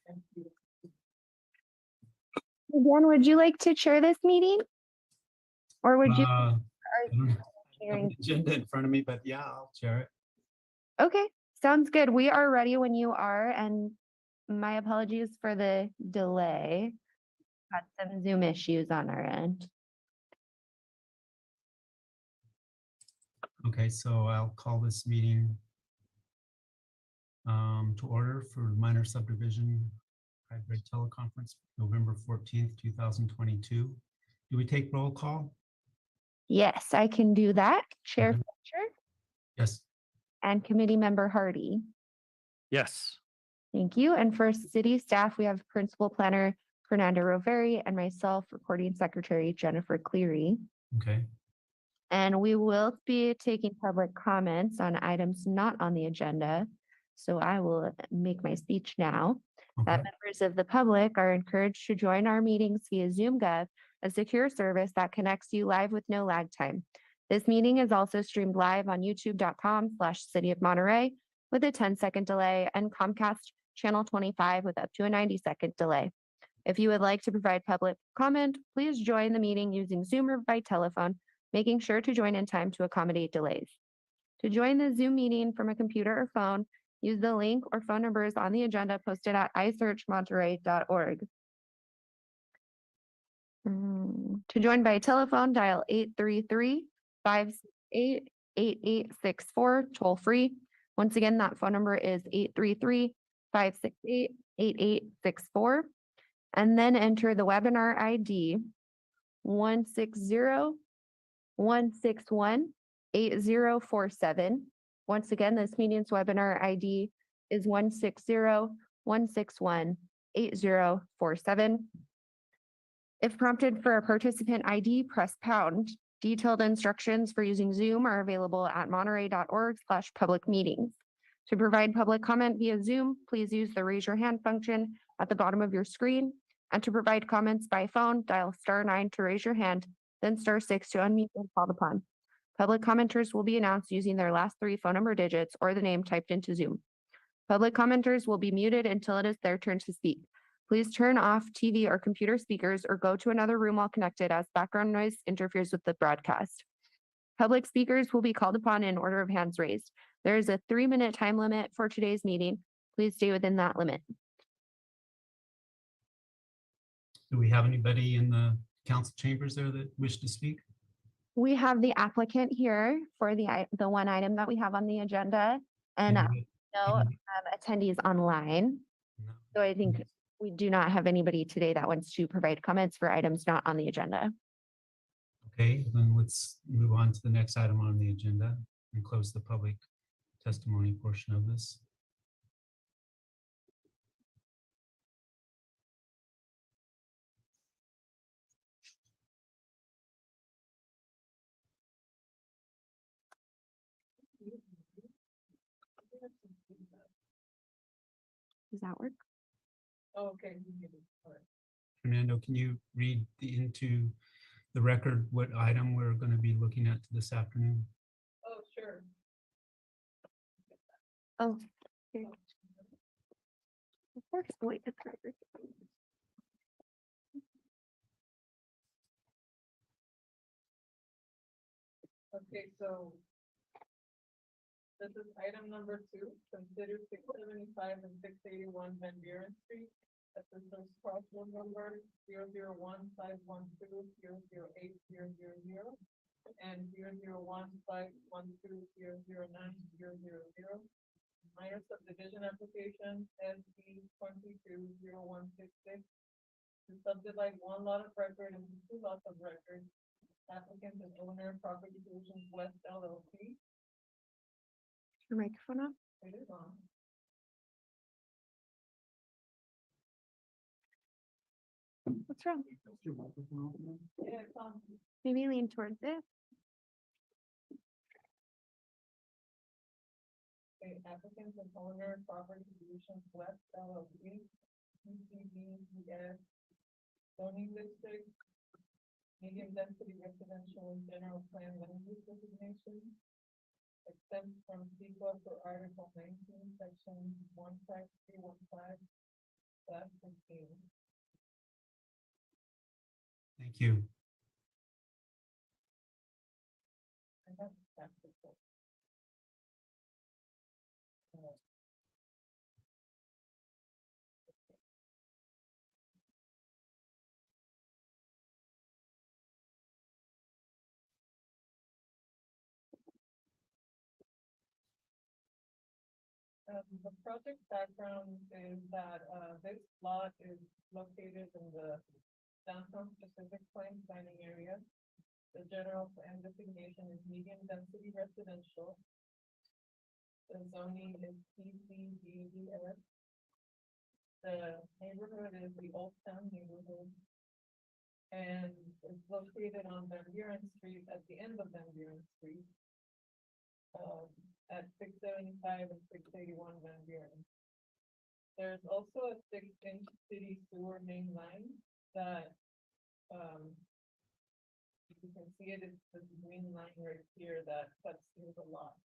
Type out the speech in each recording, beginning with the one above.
Dan, would you like to chair this meeting? Or would you? I don't have an agenda in front of me, but yeah, I'll share it. Okay, sounds good. We are ready when you are, and my apologies for the delay. Had some Zoom issues on our end. Okay, so I'll call this meeting to order for minor subdivision hybrid teleconference, November 14th, 2022. Do we take roll call? Yes, I can do that. Chair Okay. Fletcher Yes. and Committee Member Hardy. Yes. Thank you. And for city staff, we have Principal Planner Fernando Roveri and myself, Recording Secretary Jennifer Cleary. Okay. And we will be taking public comments on items not on the agenda. So I will make my speech now. Okay. Members of the public are encouraged to join our meetings via ZoomGov, a secure service that connects you live with no lag time. This meeting is also streamed live on youtube.com/City of Monterey with a 10-second delay and Comcast channel 25 with up to a 90-second delay. If you would like to provide public comment, please join the meeting using Zoom or by telephone, making sure to join in time to accommodate delays. To join the Zoom meeting from a computer or phone, use the link or phone numbers on the agenda posted at isearchmonterey.org. To join by telephone, dial 833-568-8864, toll free. Once again, that phone number is 833-568-8864. And then enter the webinar ID 160-161-8047. Once again, this meeting's webinar ID is 160-161-8047. If prompted for a participant ID, press pound. Detailed instructions for using Zoom are available at monterey.org/public meetings. To provide public comment via Zoom, please use the raise your hand function at the bottom of your screen. And to provide comments by phone, dial *9 to raise your hand, then *6 to unmute when called upon. Public commenters will be announced using their last 3 phone number digits or the name typed into Zoom. Public commenters will be muted until it is their turn to speak. Please turn off TV or computer speakers or go to another room while connected, as background noise interferes with the broadcast. Public speakers will be called upon in order of hands raised. There is a 3-minute time limit for today's meeting. Please stay within that limit. Do we have anybody in the council chambers there that wish to speak? We have the applicant here for the one item that we have on the agenda, and no attendees online. No. So I think we do not have anybody today that wants to provide comments for items not on the agenda. Okay, then let's move on to the next item on the agenda and close the public testimony portion of this. Does that work? Okay. Fernando, can you read into the record what item we're going to be looking at this afternoon? Oh, sure. Oh, here. Of course. Wait, that's right. Okay, so this is item number 2. Consider 675 and 681 Van Buren Street. That's the first crossroad number 001-512-008-000 and 001-512-009-000. Minor subdivision application SB 22-0166 to subdivide 1 lot of record into 2 lots of record. Applicant and owner Property Solutions West LLC. Your microphone on? It is on. What's wrong? Yeah, it's on. Maybe lean towards it. Okay, applicant and owner Property Solutions West LLC. PCBES zoning district. Medium density residential and general plan land use designation. Exempt from CEQA for Article 19, Section 15315 That's confusing. Thank you. I have staff report. The project background is that, this lot is located in the downtown Pacific Point planning area. The general plan designation is medium density residential. The zoning is PCDDS. The neighborhood is the Old Town neighborhood. And it's located on Van Buren Street, at the end of Van Buren Street. At 675 and 681 Van Buren. There's also a 6-inch city sewer main line that, you can see it, it's the green line right here that cuts through the lot.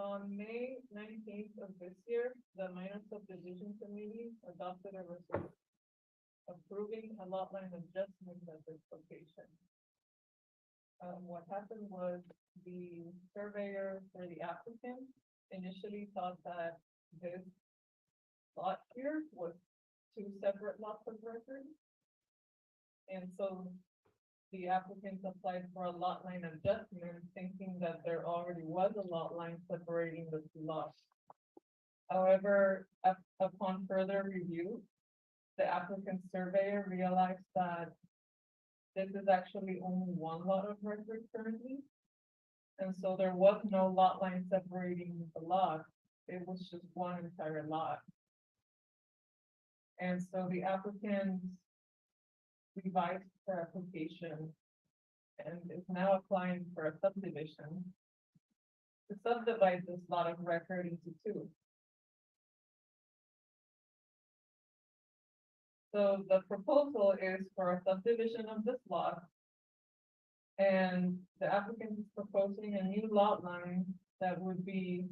On May 19th of this year, the minor subdivision committee adopted a resolution approving a lot line adjustment at this location. What happened was the surveyor for the applicant initially thought that this lot here was 2 separate lots of record. And so the applicant applied for a lot line adjustment, thinking that there already was a lot line separating the 2 lots. However, upon further review, the applicant surveyor realized that this is actually only 1 lot of record currently. And so there was no lot line separating the lot. It was just 1 entire lot. And so the applicant revised their application and is now applying for a subdivision to subdivide this lot of record into 2. So the proposal is for a subdivision of this lot. And the applicant is proposing a new lot line that would be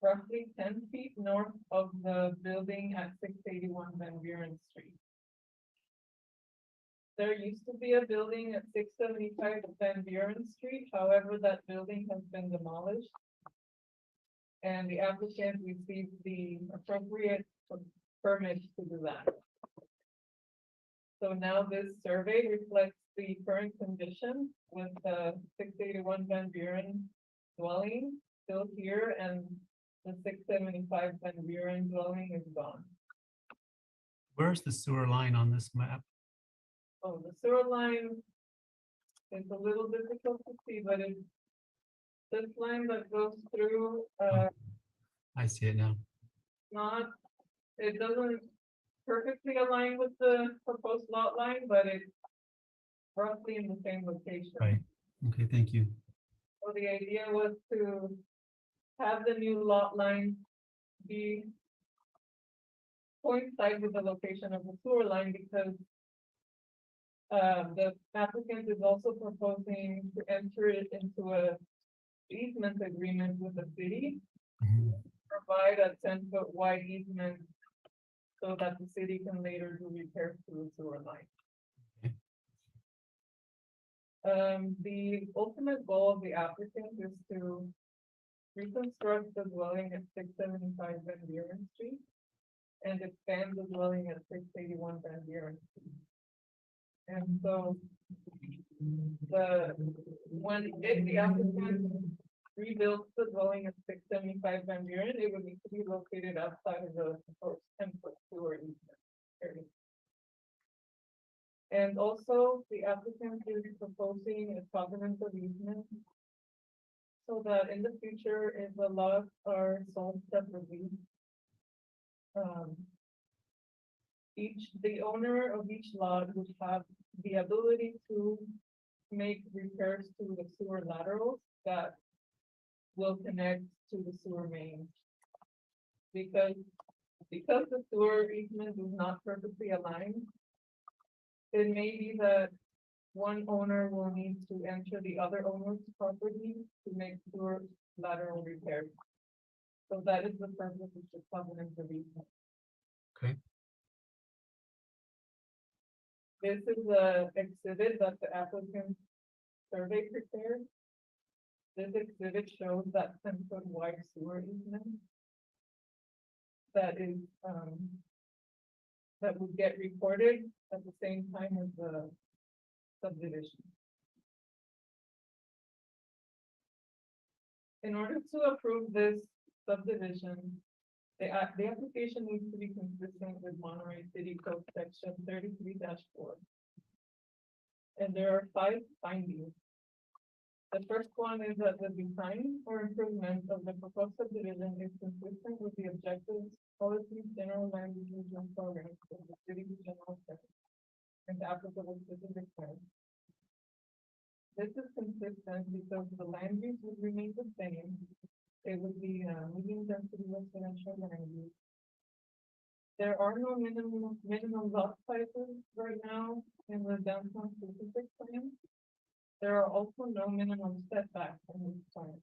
roughly 10 feet north of the building at 681 Van Buren Street. There used to be a building at 675 Van Buren Street, however, that building has been demolished. And the applicant received the appropriate permits to do that. So now this survey reflects the current condition with the 681 Van Buren dwelling still here and the 675 Van Buren dwelling is gone. Where's the sewer line on this map? Oh, the sewer line is a little difficult to see, but it's this line that goes through, I see it now. it doesn't perfectly align with the proposed lot line, but it's roughly in the same location. Right. Okay, thank you. So the idea was to have the new lot line be coincide with the location of the sewer line because the applicant is also proposing to enter it into a easement agreement with the city, Mhm. provide a 10-foot wide easement so that the city can later do repairs to the sewer line. Okay. The ultimate goal of the applicant is to reconstruct the dwelling at 675 Van Buren Street and expand the dwelling at 681 Van Buren Street. And so if the applicant rebuilds the dwelling at 675 Van Buren, it would need to be located outside of the proposed 10-foot sewer easement area. And also, the applicant is proposing a covenant of easement so that in the future, if the lots are sold separately, the owner of each lot would have the ability to make repairs to the sewer laterals that will connect to the sewer main. Because the sewer easement is not perfectly aligned, it may be that one owner will need to enter the other owner's property to make sewer lateral repairs. So that is the purpose of the covenant for these. Okay. This is the exhibit that the applicant survey prepared. This exhibit shows that 10-foot wide sewer easement. That is, that would get recorded at the same time as the subdivision. In order to approve this subdivision, the application needs to be consistent with Monterey City Code Section 33-4. And there are 5 findings. The first one is that the design or improvement of the proposed subdivision is consistent with the objectives, policies, general land use and programs of the city general plan and the applicable specific plan. This is consistent because the land use would remain the same. It would be medium density residential land use. There are no minimum lot sizes right now in the downtown specific plan. There are also no minimum setbacks in this plan.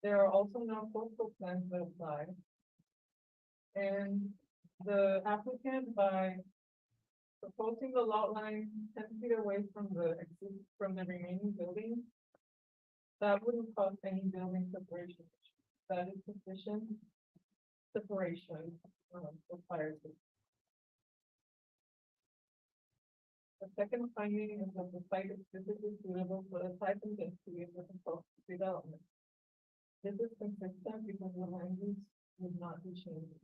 There are also no coastal plans that apply. And the applicant, by proposing the lot line 10 feet away from the remaining building, that wouldn't cause any building separation. That is sufficient separation for fire safety. The second finding is that the site is physically suitable for the type and density of the proposed development. This is consistent because the land use would not be changing.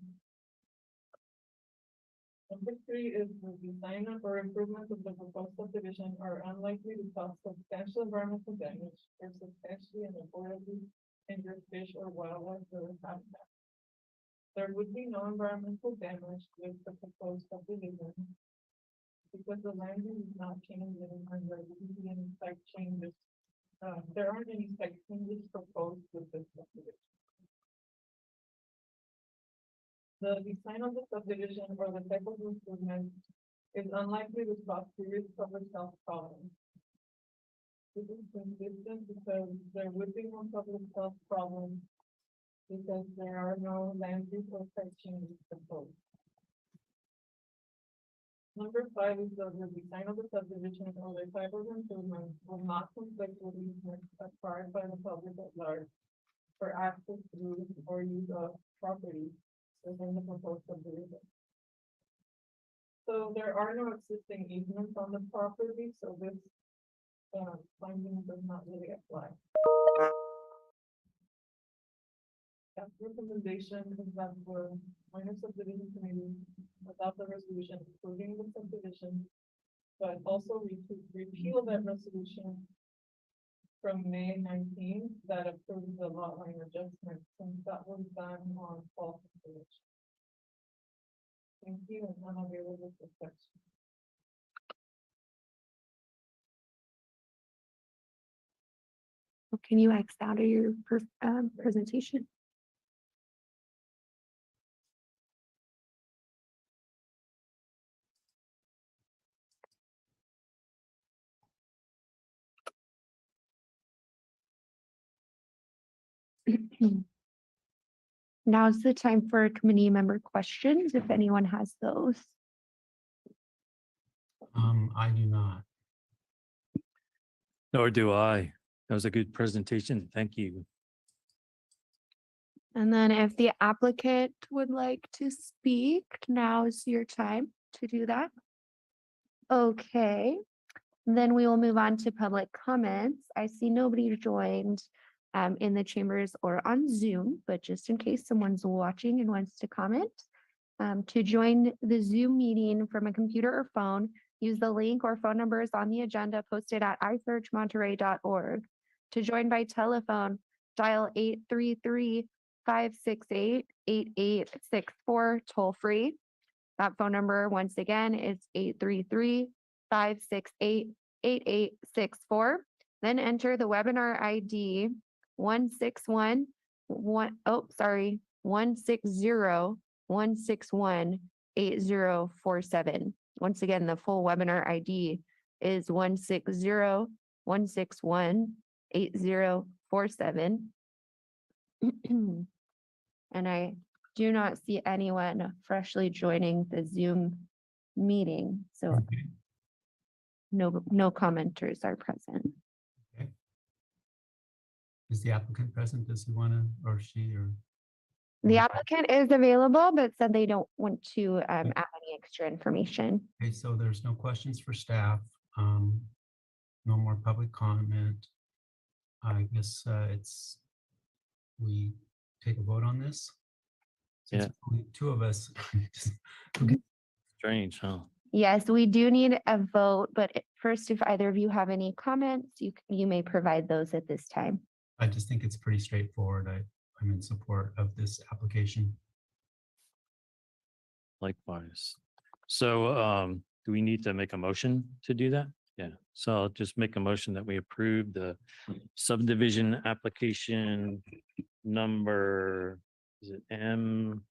Number 3 is the design or improvement of the proposed subdivision are unlikely to cause substantial environmental damage or substantially and avoidably injure fish or wildlife or habitat. There would be no environmental damage with the proposed subdivision because the land use is not changing and there wouldn't be any site changes. There aren't any site changes proposed with this subdivision. The design of the subdivision or the type of improvement is unlikely to cause serious public health problems. This is consistent because there would be no public health problems because there are no land use or site changes proposed. Number 5 is that the design of the subdivision or the type of improvement will not conflict with easements acquired by the public at large for access through or use of property within the proposed subdivision. So there are no existing easements on the property, so this finding does not really apply. That recommendation is that the minor subdivision committee adopt the resolution approving the subdivision, but also repeal that resolution from May 19 that approves the lot line adjustment, since that was done on fall consideration. Thank you, and I'm available for questions. Can you X out of your presentation? Now's the time for committee member questions, if anyone has those. I do not. Nor do I. That was a good presentation. Thank you. And then if the applicant would like to speak, now is your time to do that. Okay, then we will move on to public comments. I see nobody joined in the chambers or on Zoom, but just in case someone's watching and wants to comment, to join the Zoom meeting from a computer or phone, use the link or phone numbers on the agenda posted at isearchmonterey.org. To join by telephone, dial 833-568-8864 toll free. That phone number, once again, is 833-568-8864. Then enter the webinar ID 160-161-8047. Once again, the full webinar ID is 160-161-8047. And I do not see anyone freshly joining the Zoom meeting, so Okay. no commenters are present. Okay. Is the applicant present? Does he want to, or she, or? The Okay. applicant is available, but said they don't want to add any extra information. Okay, so there's no questions for staff. No more public comment. I guess we take a vote on this. Since Yeah. only two of us. Strange, huh? Yes, we do need a vote, but first, if either of you have any comments, you may provide those at this time. I just think it's pretty straightforward. I'm in support of this application. Likewise. So do we need to make a motion to do that? Yeah, so I'll just make a motion that we approve the subdivision application number, is it M?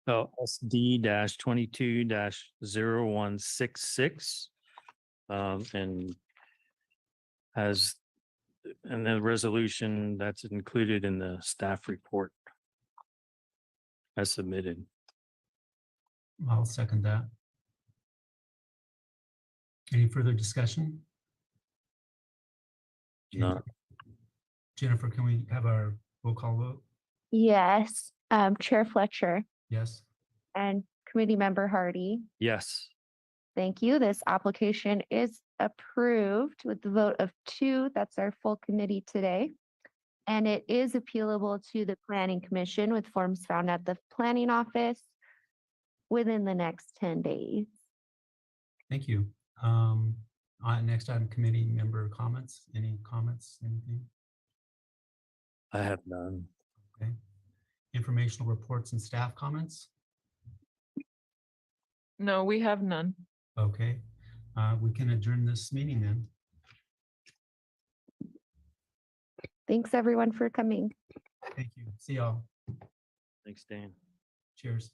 SD 22 0166. And the resolution that's included in the staff report as submitted. I'll second that. Any further discussion? No. Jennifer, can we have our roll call vote? Yes, Chair Fletcher Yes. and Committee Member Hardy. Yes. Thank you. This application is approved with the vote of 2. That's our full committee today. And it is appealable to the Planning Commission with forms found at the planning office within the next 10 days. Thank you. Next item, committee member comments. Any comments, anything? I have none. Okay. Informational reports and staff comments. No, we have none. Okay, we can adjourn this meeting then. Thanks everyone for coming. Thank you. See y'all. Thanks, Dan. Cheers.